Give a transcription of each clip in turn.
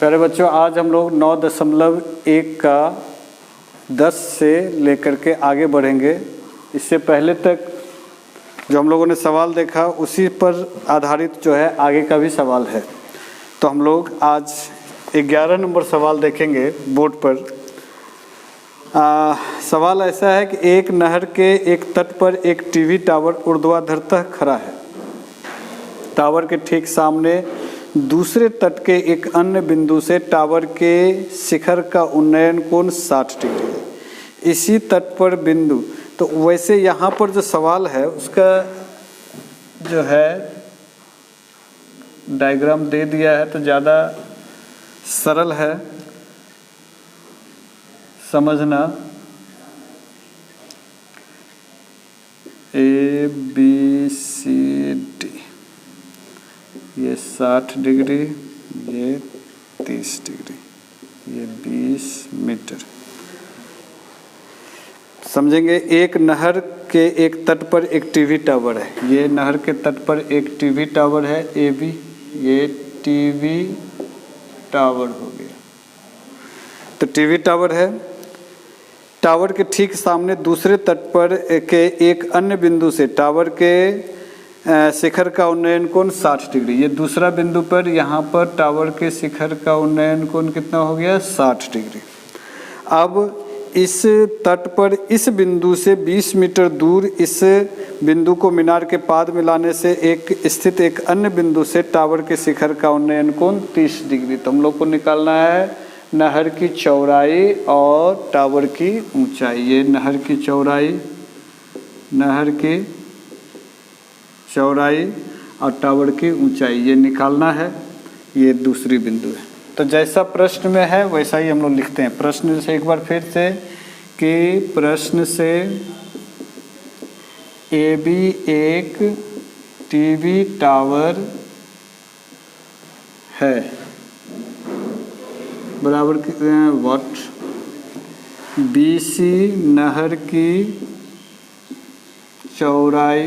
प्यारे बच्चों, आज हम लोग 9.1 का 10 से लेकर के आगे बढ़ेंगे। इससे पहले तक जो हम लोगों ने सवाल देखा उसी पर आधारित जो है आगे का भी सवाल है। तो हम लोग आज 11 नंबर सवाल देखेंगे बोर्ड पर। सवाल ऐसा है कि एक नहर के एक तट पर एक टीवी टावर ऊर्ध्वाधरतः खड़ा है। टावर के ठीक सामने दूसरे तट के एक अन्य बिंदु से टावर के शिखर का उन्नयन कोण 60 डिग्री है। इसी तट पर बिंदु, तो वैसे यहाँ पर जो सवाल है उसका जो है डायग्राम दे दिया है तो ज़्यादा सरल है समझना। ABCD, ये 60 डिग्री, ये 30 डिग्री, ये 20 मीटर। समझेंगे। एक नहर के एक तट पर एक टीवी टावर है। ये नहर के तट पर एक टीवी टावर है AB, ये टीवी टावर हो गया। तो टीवी टावर है। टावर के ठीक सामने दूसरे तट पर के एक अन्य बिंदु से टावर के शिखर का उन्नयन कोण 60 डिग्री। ये दूसरा बिंदु पर यहाँ पर टावर के शिखर का उन्नयन कोण कितना हो गया? 60 डिग्री। अब इस तट पर इस बिंदु से 20 मीटर दूर इस बिंदु को मीनार के पाद मिलाने से एक स्थित एक अन्य बिंदु से टावर के शिखर का उन्नयन कोण 30 डिग्री। तो हम लोग को निकालना है नहर की चौड़ाई और टावर की ऊंचाई। ये नहर की चौड़ाई और टावर की ऊंचाई ये निकालना है। ये दूसरी बिंदु है। तो जैसा प्रश्न में है वैसा ही हम लोग लिखते हैं। प्रश्न से एक बार फिर से कि प्रश्न से AB एक टीवी टावर है बराबर वाट। BC नहर की चौड़ाई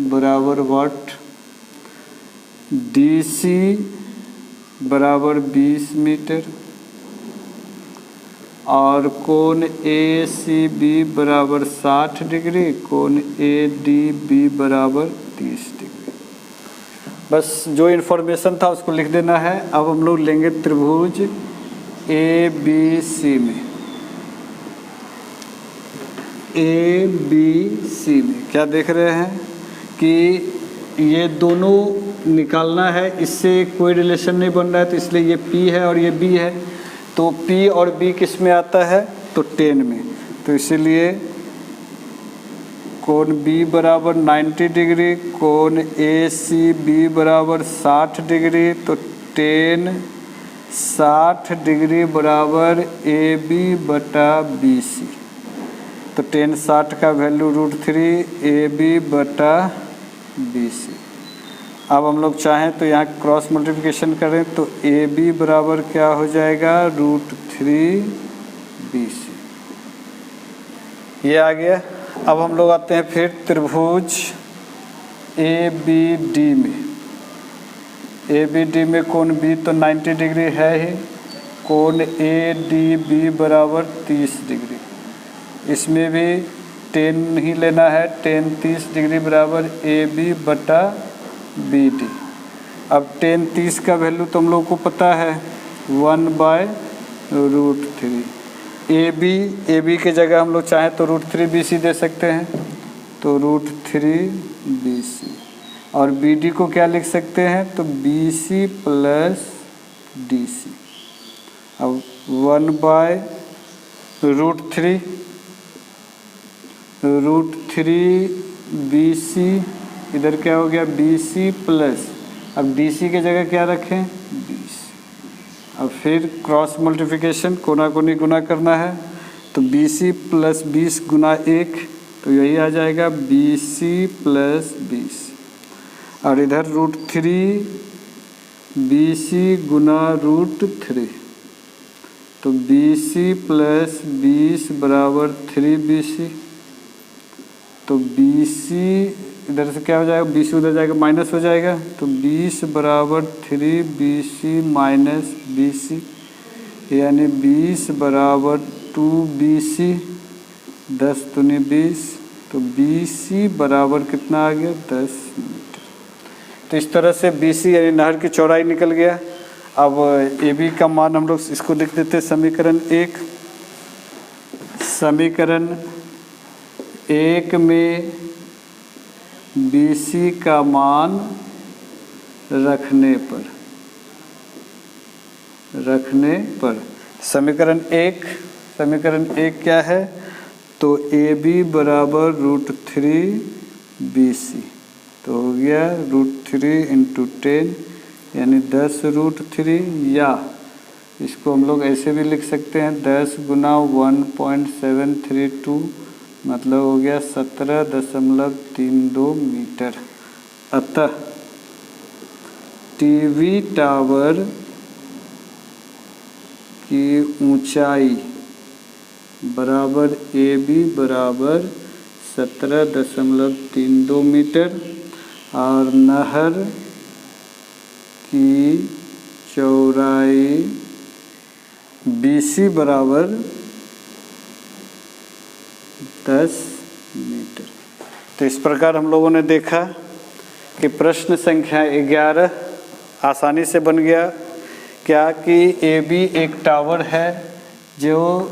बराबर वाट। DC बराबर 20 मीटर और कोण ACB बराबर 60 डिग्री, कोण ADB बराबर 30 डिग्री। बस जो इन्फॉर्मेशन था उसको लिख देना है। अब हम लोग लेंगे त्रिभुज ABC में। ABC में क्या देख रहे हैं कि ये दोनों निकालना है। इससे कोई रिलेशन नहीं बन रहा है तो इसलिए ये P है और ये B है। तो P और B किस में आता है? तो 10 में। तो इसीलिए कोण B बराबर 90 डिग्री, कोण ACB बराबर 60 डिग्री। तो 10 60 डिग्री बराबर AB बटा BC। तो 10 60 का वैल्यू √3 AB बटा BC। अब हम लोग चाहें तो यहाँ क्रॉस मल्टीप्लिकेशन करें तो AB बराबर क्या हो जाएगा? √3 BC। ये आ गया। अब हम लोग आते हैं फिर त्रिभुज ABD में। ABD में कोण B तो 90 डिग्री है ही, कोण ADB बराबर 30 डिग्री। इसमें भी 10 ही लेना है। 10 30 डिग्री बराबर AB बटा BD। अब 10 30 का वैल्यू तो हम लोग को पता है 1/√3। AB के जगह हम लोग चाहें तो √3 BC दे सकते हैं। तो √3 BC और BD को क्या लिख सकते हैं? तो BC प्लस DC। अब 1/√3 BC, इधर क्या हो गया? BC प्लस, अब DC के जगह क्या रखें? 20। अब फिर क्रॉस मल्टीप्लिकेशन कोना कोनी गुना करना है तो BC प्लस 20 गुना 1, तो यही आ जाएगा BC प्लस 20। और इधर √3 BC गुना √3, तो BC प्लस 20 बराबर 3 BC। तो BC इधर से क्या हो जाएगा, BC उधर जाएगा माइनस हो जाएगा, तो 20 बराबर 3BC माइनस BC, यानी 20 बराबर 2BC, 10 दूनी 20, तो BC बराबर कितना आ गया 10 मीटर। तो इस तरह से BC यानी नहर की चौड़ाई निकल गया। अब AB का मान हम लोग इसको लिख देते हैं समीकरण 1। समीकरण 1 में BC का मान रखने पर समीकरण 1 क्या है, तो AB बराबर √3BC, तो हो गया √3 × 10 यानी 10√3, या इसको हम लोग ऐसे भी लिख सकते हैं 10 गुना 1.732, मतलब हो गया 17.32 मीटर। अतः टीवी टावर की ऊंचाई बराबर AB बराबर 17.32 मीटर और नहर की चौड़ाई BC बराबर 10 मीटर। तो इस प्रकार हम लोगों ने देखा कि प्रश्न संख्या 11 आसानी से बन गया। क्या कि AB एक टावर है जो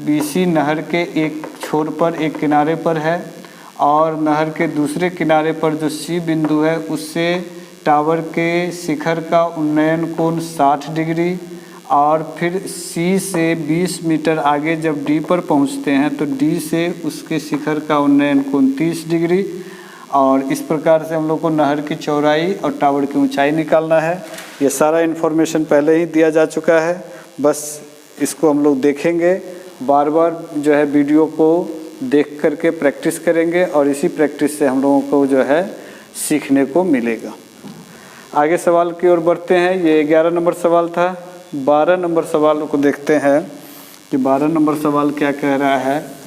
BC नहर के एक छोर पर एक किनारे पर है और नहर के दूसरे किनारे पर जो C बिंदु है उससे टावर के शिखर का उन्नयन कोण 60 डिग्री और फिर C से 20 मीटर आगे जब D पर पहुंचते हैं तो D से उसके शिखर का उन्नयन कोण 30 डिग्री। और इस प्रकार से हम लोग को नहर की चौड़ाई और टावर की ऊंचाई निकालना है। ये सारा इन्फॉर्मेशन पहले ही दिया जा चुका है, बस इसको हम लोग देखेंगे, बार बार जो है वीडियो को देख करके प्रैक्टिस करेंगे और इसी प्रैक्टिस से हम लोगों को जो है सीखने को मिलेगा। आगे सवाल की ओर बढ़ते हैं। ये 11 नंबर सवाल था। 12 नंबर सवाल को देखते हैं कि 12 नंबर सवाल क्या कह रहा है।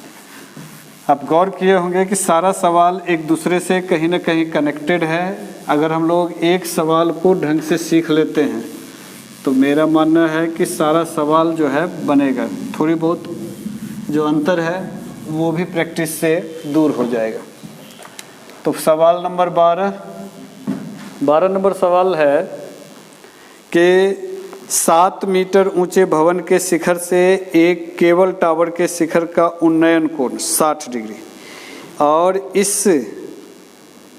आप गौर किए होंगे कि सारा सवाल एक दूसरे से कहीं ना कहीं कनेक्टेड है। अगर हम लोग एक सवाल को ढंग से सीख लेते हैं तो मेरा मानना है कि सारा सवाल जो है बनेगा। थोड़ी बहुत जो अंतर है वो भी प्रैक्टिस से दूर हो जाएगा। तो सवाल नंबर 12 नंबर सवाल है कि 7 मीटर ऊंचे भवन के शिखर से एक केबल टावर के शिखर का उन्नयन कोण 60 डिग्री और इस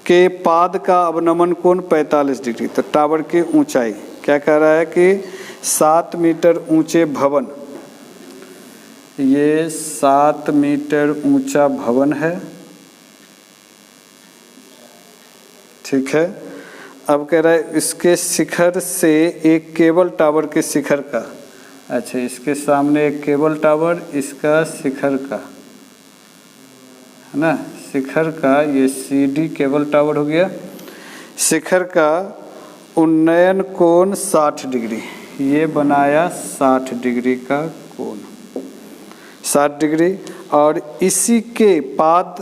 के पाद का अवनमन कोण 45 डिग्री। तो टावर की ऊंचाई क्या कह रहा है कि 7 मीटर ऊंचे भवन, ये 7 मीटर ऊंचा भवन है, ठीक है। अब कह रहा है इसके शिखर से एक केबल टावर के शिखर का, अच्छा इसके सामने एक केबल टावर, इसका शिखर का है ना, शिखर का ये CD केबल टावर हो गया, शिखर का उन्नयन कोण 60 डिग्री, ये बनाया 60 डिग्री का कोण 60 डिग्री और इसी के पाद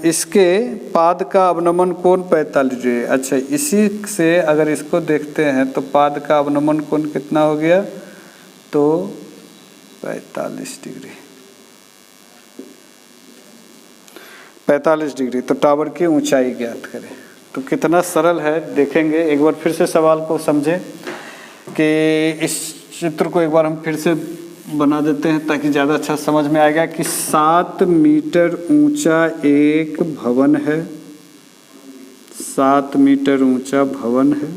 इसके पाद का अवनमन कोण 45 डिग्री। अच्छा इसी से अगर इसको देखते हैं तो पाद का अवनमन कोण कितना हो गया, तो 45 डिग्री 45 डिग्री। तो टावर की ऊंचाई ज्ञात करें। तो कितना सरल है देखेंगे। एक बार फिर से सवाल को समझें कि इस चित्र को एक बार हम फिर से बना देते हैं ताकि ज़्यादा अच्छा समझ में आएगा कि 7 मीटर ऊंचा एक भवन है, 7 मीटर ऊंचा भवन है,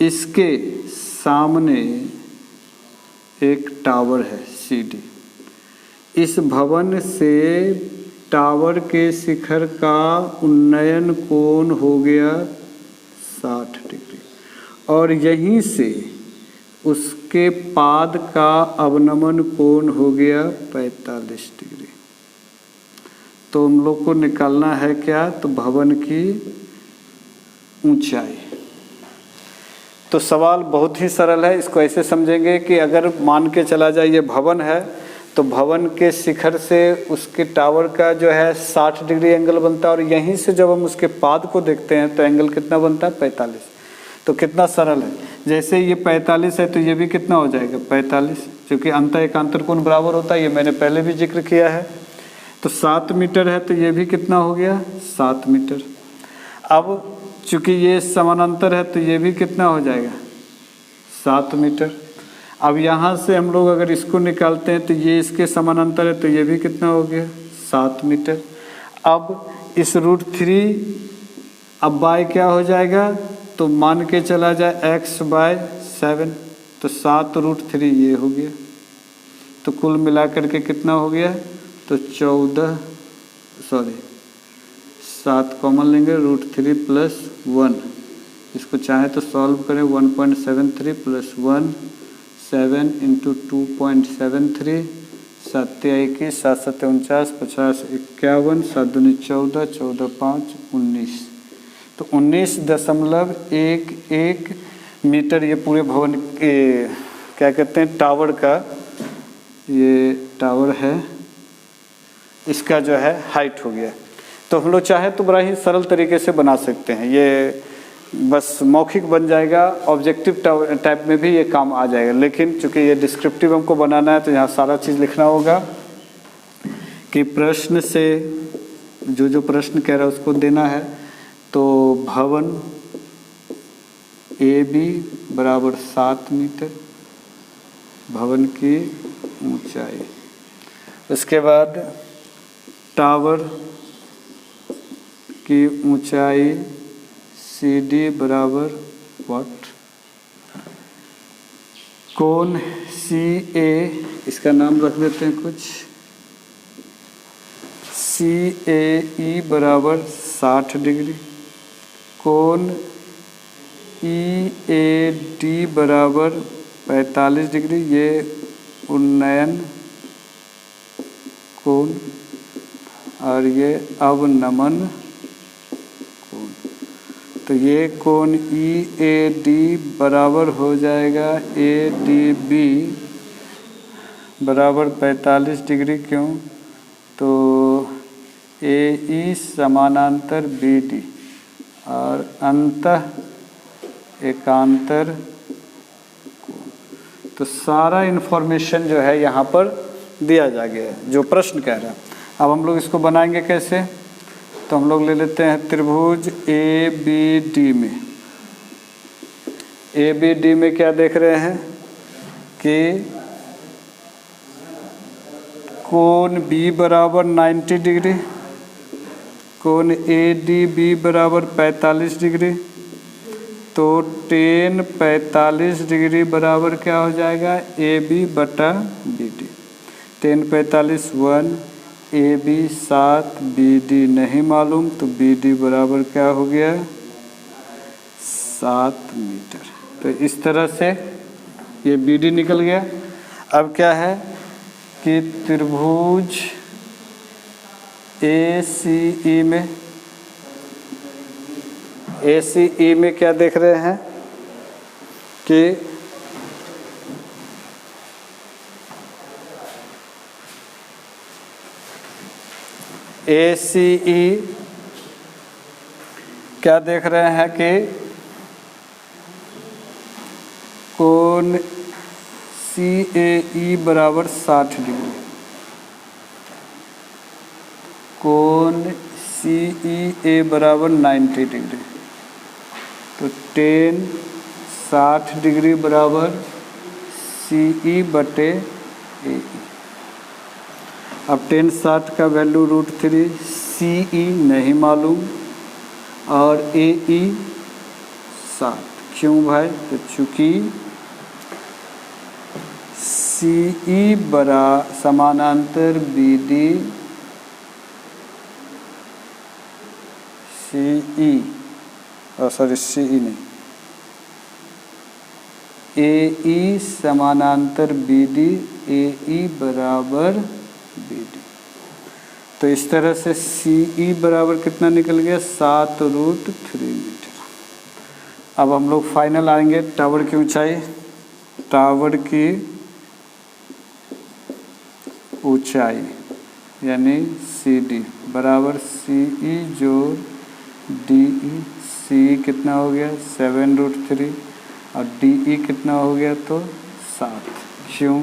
इसके सामने एक टावर है CD। इस भवन से टावर के शिखर का उन्नयन कोण हो गया 60 डिग्री और यहीं से उसके पाद का अवनमन कोण हो गया 45 डिग्री। तो हम लोग को निकालना है क्या, तो भवन की ऊंचाई। तो सवाल बहुत ही सरल है। इसको ऐसे समझेंगे कि अगर मान के चला जाए ये भवन है तो भवन के शिखर से उसके टावर का जो है 60 डिग्री एंगल बनता है, और यहीं से जब हम उसके पाद को देखते हैं तो एंगल कितना बनता है 45। तो कितना सरल है, जैसे ये 45 है तो ये भी कितना हो जाएगा 45, क्योंकि अंतः एकांतर कोण बराबर होता है, ये मैंने पहले भी जिक्र किया है। तो 7 मीटर है तो ये भी कितना हो गया 7 मीटर। अब चूंकि ये समानांतर है तो ये भी कितना हो जाएगा 7 मीटर। अब यहाँ से हम लोग अगर इसको निकालते हैं तो ये इसके समानांतर है तो ये भी कितना हो गया 7 मीटर। अब इस √3 अब बाय क्या हो जाएगा, तो मान के चला जाए x/7, तो 7√3 ये हो गया। तो कुल मिला करके कितना हो गया, तो 7 कॉमन लेंगे, √3 + 1, इसको चाहे तो सॉल्व करें, 1.73 + 1 7 × 2.73, 7 × 1 7 × 49, 50 51, 7 दूनी 14, 14 5 19, तो 19.11 मीटर ये पूरे भवन के क्या कहते हैं टावर का, ये टावर है, इसका जो है हाइट हो गया। तो हम लोग चाहे तो बड़ा ही सरल तरीके से बना सकते हैं, ये बस मौखिक बन जाएगा, ऑब्जेक्टिव टाइप में भी ये काम आ जाएगा, लेकिन चूंकि ये डिस्क्रिप्टिव हमको बनाना है तो यहाँ सारा चीज़ लिखना होगा कि प्रश्न से जो प्रश्न कह रहा है उसको देना है। तो भवन AB = 7 मीटर, भवन की ऊंचाई, उसके बाद टावर की ऊंचाई CD = what, कोण CA, इसका नाम रख देते हैं कुछ, CAE = 60 डिग्री, कोण EAD = 45 डिग्री, ये उन्नयन कोण, और ये अवनमन कोण। तो ये कोण EAD बराबर हो जाएगा ADB = 45 डिग्री, क्यों, तो AE समानांतर BD और अंतः एकांतर कोण। तो सारा इन्फॉर्मेशन जो है यहाँ पर दिया जा गया है जो प्रश्न कह रहा है। अब हम लोग इसको बनाएंगे कैसे, तो हम लोग ले लेते हैं त्रिभुज ABD में। ABD में क्या देख रहे हैं कि कोण B = 90 डिग्री, कोण ADB = 45 डिग्री, तो tan 45 डिग्री बराबर क्या हो जाएगा AB/BD। tan 45 1, AB 7, BD नहीं मालूम, तो BD बराबर क्या हो गया 7 मीटर। तो इस तरह से ये BD निकल गया। अब क्या है कि त्रिभुज ACE में क्या देख रहे हैं कि ACE क्या देख रहे हैं कि कोण CAE = 60 डिग्री, कोण CEA = 90 डिग्री, तो tan 60 डिग्री बराबर CE/AE। अब tan 60 का वैल्यू √3, CE नहीं मालूम और AE 60, क्यों भाई, तो चूँकि CE समानांतर BD, CE नहीं, AE समानांतर BD, AE = BD। तो इस तरह से CE बराबर कितना निकल गया 7√3 मीटर। अब हम लोग फाइनल आएंगे टावर की ऊंचाई। टावर की ऊंचाई यानी CD बराबर CE जोड़ DE। CE कितना हो गया 7√3 और DE कितना हो गया तो 7। क्यों?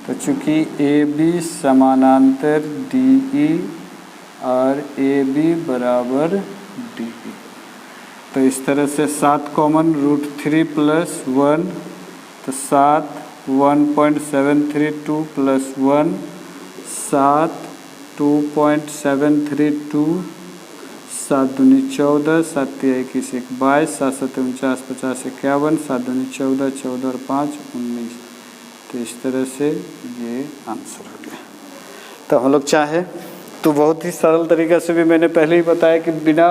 तो चूँकि AB समानांतर DE और AB बराबर DE, तो इस तरह से 7 कॉमन √3 प्लस 1 तो 7 1.732 प्लस 1 7 2.732 7 दूनी 14 7 तिया 21 1 22 7 7 49 50 51 7 दूनी 14 14 और 5 19। तो इस तरह से ये आंसर हो गया। तो हम लोग चाहे तो बहुत ही सरल तरीक़े से भी मैंने पहले ही बताया कि बिना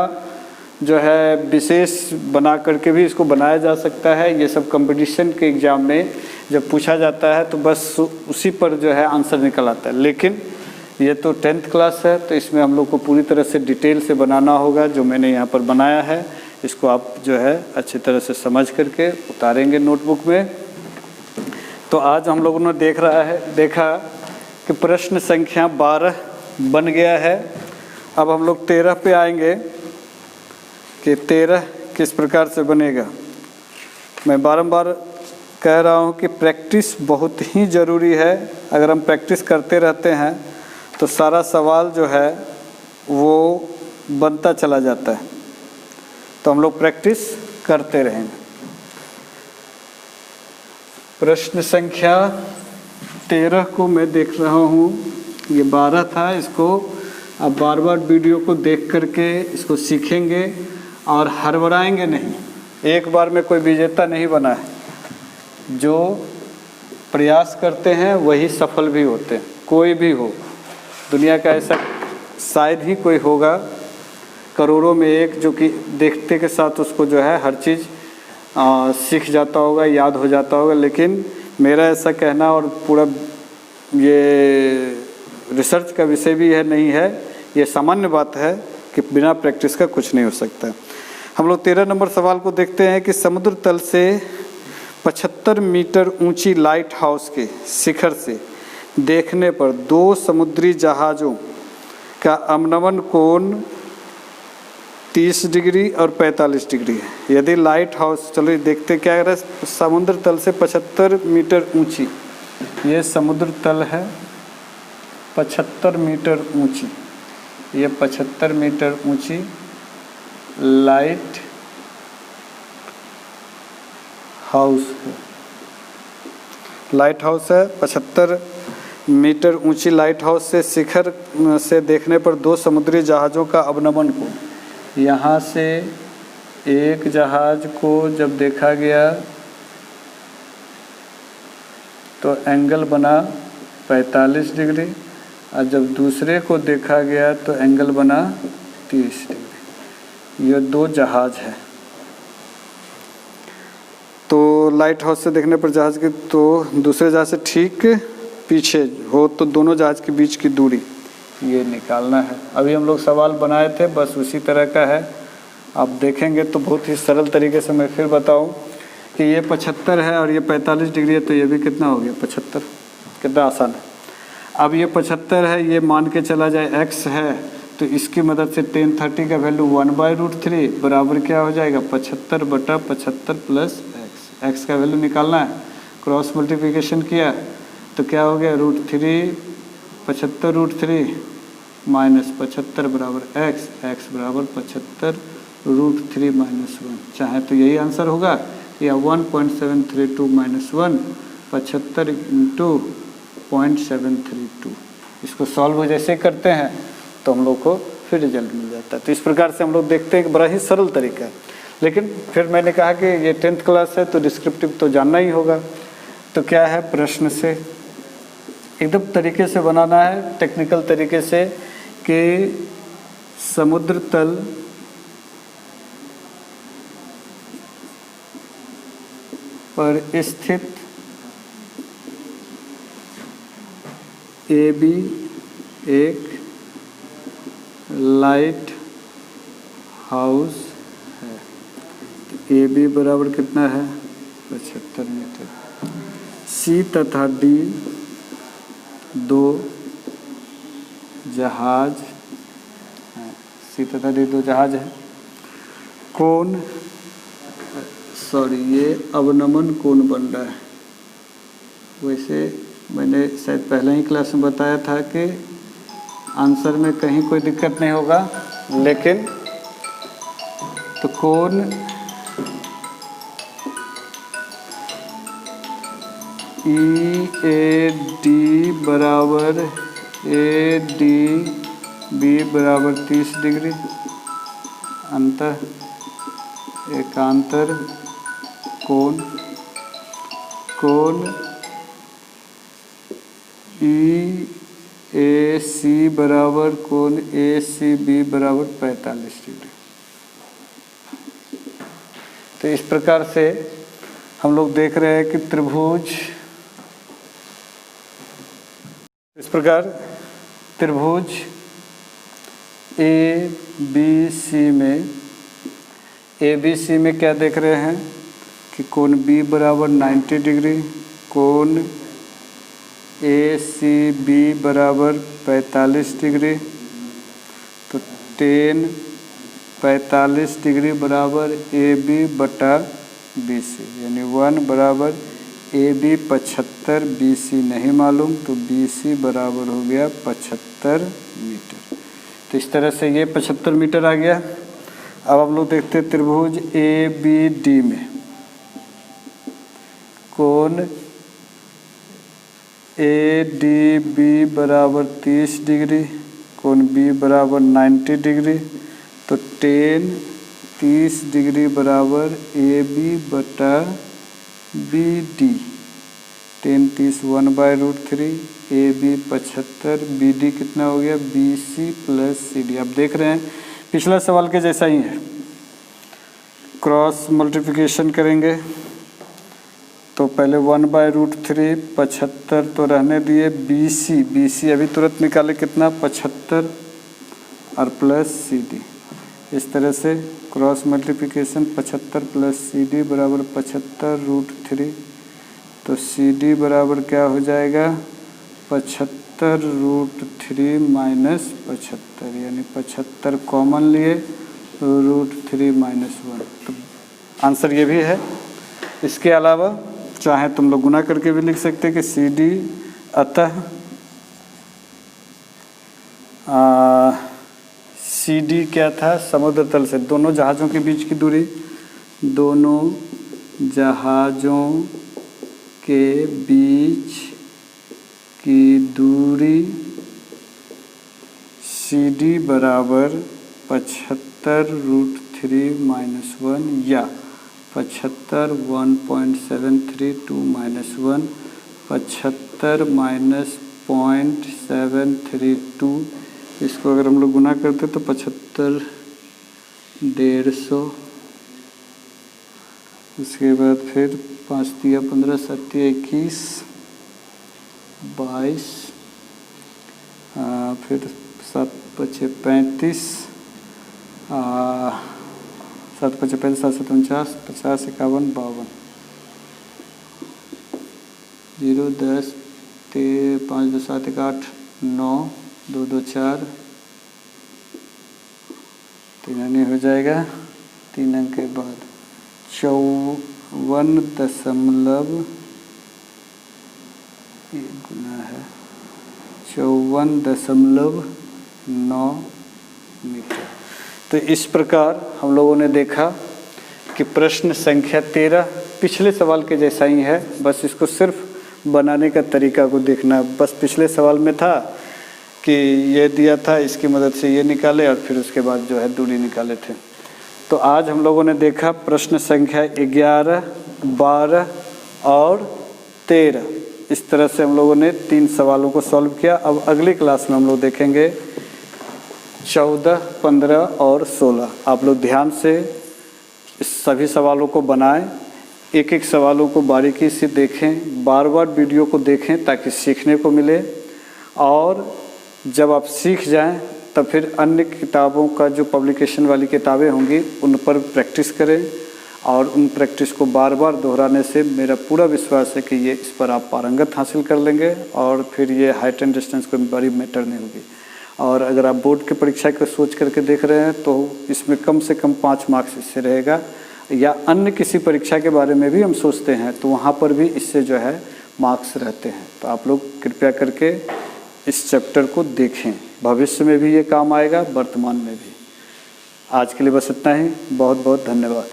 जो है विशेष बना करके भी इसको बनाया जा सकता है। ये सब कंपटीशन के एग्ज़ाम में जब पूछा जाता है तो बस उसी पर जो है आंसर निकल आता है। लेकिन ये तो 10th क्लास है तो इसमें हम लोग को पूरी तरह से डिटेल से बनाना होगा। जो मैंने यहाँ पर बनाया है इसको आप जो है अच्छी तरह से समझ करके उतारेंगे नोटबुक में। तो आज हम लोगों ने देखा कि प्रश्न संख्या 12 बन गया है। अब हम लोग 13 पे आएंगे कि 13 किस प्रकार से बनेगा। मैं बारंबार कह रहा हूँ कि प्रैक्टिस बहुत ही ज़रूरी है। अगर हम प्रैक्टिस करते रहते हैं तो सारा सवाल जो है वो बनता चला जाता है। तो हम लोग प्रैक्टिस करते रहेंगे। प्रश्न संख्या 13 को मैं देख रहा हूँ, ये 12 था। इसको अब बार बार वीडियो को देख करके इसको सीखेंगे और हड़बड़ाएंगे नहीं। एक बार में कोई विजेता नहीं बना है। जो प्रयास करते हैं वही सफल भी होते हैं। कोई भी हो, दुनिया का ऐसा शायद ही कोई होगा करोड़ों में एक जो कि देखते के साथ उसको जो है हर चीज़ सीख जाता होगा, याद हो जाता होगा। लेकिन मेरा ऐसा कहना और पूरा ये रिसर्च का विषय भी है नहीं है, ये सामान्य बात है कि बिना प्रैक्टिस का कुछ नहीं हो सकता। हम लोग 13 नंबर सवाल को देखते हैं कि समुद्र तल से 75 मीटर ऊंची लाइट हाउस के शिखर से देखने पर 2 समुद्री जहाज़ों का अवनमन कोण 30 डिग्री और 45 डिग्री है। यदि लाइट हाउस, चलो देखते क्या है, समुद्र तल से 75 मीटर ऊंची, ये समुद्र तल है 75 मीटर ऊंची, ये 75 मीटर ऊंची लाइट हाउस है। लाइट हाउस है 75 मीटर ऊंची लाइट हाउस से शिखर से देखने पर 2 समुद्री जहाज़ों का अवनमन को, यहाँ से एक जहाज़ को जब देखा गया तो एंगल बना 45 डिग्री और जब दूसरे को देखा गया तो एंगल बना 30 डिग्री। ये 2 जहाज़ है। तो लाइट हाउस से देखने पर जहाज़ की, तो दूसरे जहाज़ से ठीक पीछे हो तो दोनों जहाज़ के बीच की दूरी ये निकालना है। अभी हम लोग सवाल बनाए थे, बस उसी तरह का है। आप देखेंगे तो बहुत ही सरल तरीके से मैं फिर बताऊं कि ये 75 है और ये 45 डिग्री है, तो ये भी कितना हो गया 75। कितना आसान है। अब ये 75 है, ये मान के चला जाए x है, तो इसकी मदद से tan 30 का वैल्यू 1/√3 बराबर क्या हो जाएगा 75/75 प्लस x का वैल्यू निकालना है। क्रॉस मल्टीप्लिकेशन किया तो क्या हो गया √3 75√3 माइनस 75 बराबर x बराबर 75√3 माइनस 1। चाहे तो यही आंसर होगा, या 1.732 माइनस 1 75 इंटू 0.732। इसको सॉल्व जैसे करते हैं तो हम लोग को फिर रिजल्ट मिल जाता है। तो इस प्रकार से हम लोग देखते हैं कि बड़ा ही सरल तरीका है। लेकिन फिर मैंने कहा कि ये 10th क्लास है तो डिस्क्रिप्टिव तो जानना ही होगा। तो क्या है, प्रश्न से एकदम तरीके से बनाना है, टेक्निकल तरीके से, कि समुद्र तल पर स्थित AB एक लाइट हाउस है। AB बराबर कितना है 75 मीटर। C तथा D 2 जहाज है, सी तथा डी दो जहाज हैं। कोण, सॉरी ये अवनमन कोण बन रहा है। वैसे मैंने शायद पहले ही क्लास में बताया था कि आंसर में कहीं कोई दिक्कत नहीं होगा, लेकिन तो कोण EAD बराबर ADB बराबर 30 डिग्री, अंतर एकांतर कोण, कोण EAC बराबर कोण ACB बराबर 45 डिग्री। तो इस प्रकार से हम लोग देख रहे हैं कि त्रिभुज, इस प्रकार त्रिभुज ABC में क्या देख रहे हैं कि कोण B बराबर 90 डिग्री, कोण ACB बराबर 45 डिग्री। तो tan 45 डिग्री बराबर AB बटा BC, यानी 1 बराबर AB 75, BC नहीं मालूम, तो BC बराबर हो गया 75 मीटर। तो इस तरह से ये 75 मीटर आ गया। अब हम लोग देखते हैं त्रिभुज ABD में कोण ADB बराबर 30 डिग्री, कोण B बराबर 90 डिग्री। तो tan 30 डिग्री बराबर AB बटा BD, tan 30 1/√3, AB 75, BD कितना हो गया BC प्लस CD। आप देख रहे हैं पिछला सवाल के जैसा ही है, क्रॉस मल्टीप्लिकेशन करेंगे तो पहले 1/√3, 75 तो रहने दिए, BC अभी तुरंत निकाले कितना 75 और प्लस CD। इस तरह से क्रॉस मल्टीप्लिकेशन 75 प्लस CD बराबर 75√3। तो CD बराबर क्या हो जाएगा 75√3 माइनस 75, यानी 75 कॉमन लिए, √3 माइनस 1। तो आंसर ये भी है। इसके अलावा चाहे तुम लोग गुना करके भी लिख सकते कि CD अतः CD क्या था, समुद्र तल से दोनों जहाज़ों के बीच की दूरी, दोनों जहाज़ों के बीच की दूरी CD बराबर 75√3 माइनस 1 या 75 1.732 माइनस 1, 75 माइनस 0.732। इसको अगर हम लोग गुना करते तो 75 150, उसके बाद फिर 5 तिया 15, 7 तिया 21, 22, फिर 7 पचे 35, 7 पचे 35, 7 7 49, 50 51 52, 0 10 5 2 7 1 8 9 2 2 4, 3 अन्य हो जाएगा 3 अंक के बाद 54.9 मीटर। तो इस प्रकार हम लोगों ने देखा कि प्रश्न संख्या 13 पिछले सवाल के जैसा ही है, बस इसको सिर्फ बनाने का तरीका को देखना। बस पिछले सवाल में था कि ये दिया था, इसकी मदद से ये निकाले और फिर उसके बाद जो है दूरी निकाले थे। तो आज हम लोगों ने देखा प्रश्न संख्या 11, 12 और 13। इस तरह से हम लोगों ने 3 सवालों को सॉल्व किया। अब अगली क्लास में हम लोग देखेंगे 14, 15 और 16। आप लोग ध्यान से इस सभी सवालों को बनाएं, एक एक सवालों को बारीकी से देखें, बार बार वीडियो को देखें ताकि सीखने को मिले। और जब आप सीख जाएं तब फिर अन्य किताबों का जो पब्लिकेशन वाली किताबें होंगी उन पर प्रैक्टिस करें, और उन प्रैक्टिस को बार बार दोहराने से मेरा पूरा विश्वास है कि ये इस पर आप पारंगत हासिल कर लेंगे और फिर ये हाइट एंड डिस्टेंस कोई बड़ी मैटर नहीं होगी। और अगर आप बोर्ड की परीक्षा को सोच करके देख रहे हैं तो इसमें कम से कम 5 मार्क्स इससे रहेगा, या अन्य किसी परीक्षा के बारे में भी हम सोचते हैं तो वहाँ पर भी इससे जो है मार्क्स रहते हैं। तो आप लोग कृपया करके इस चैप्टर को देखें, भविष्य में भी ये काम आएगा, वर्तमान में भी। आज के लिए बस इतना ही, बहुत बहुत धन्यवाद।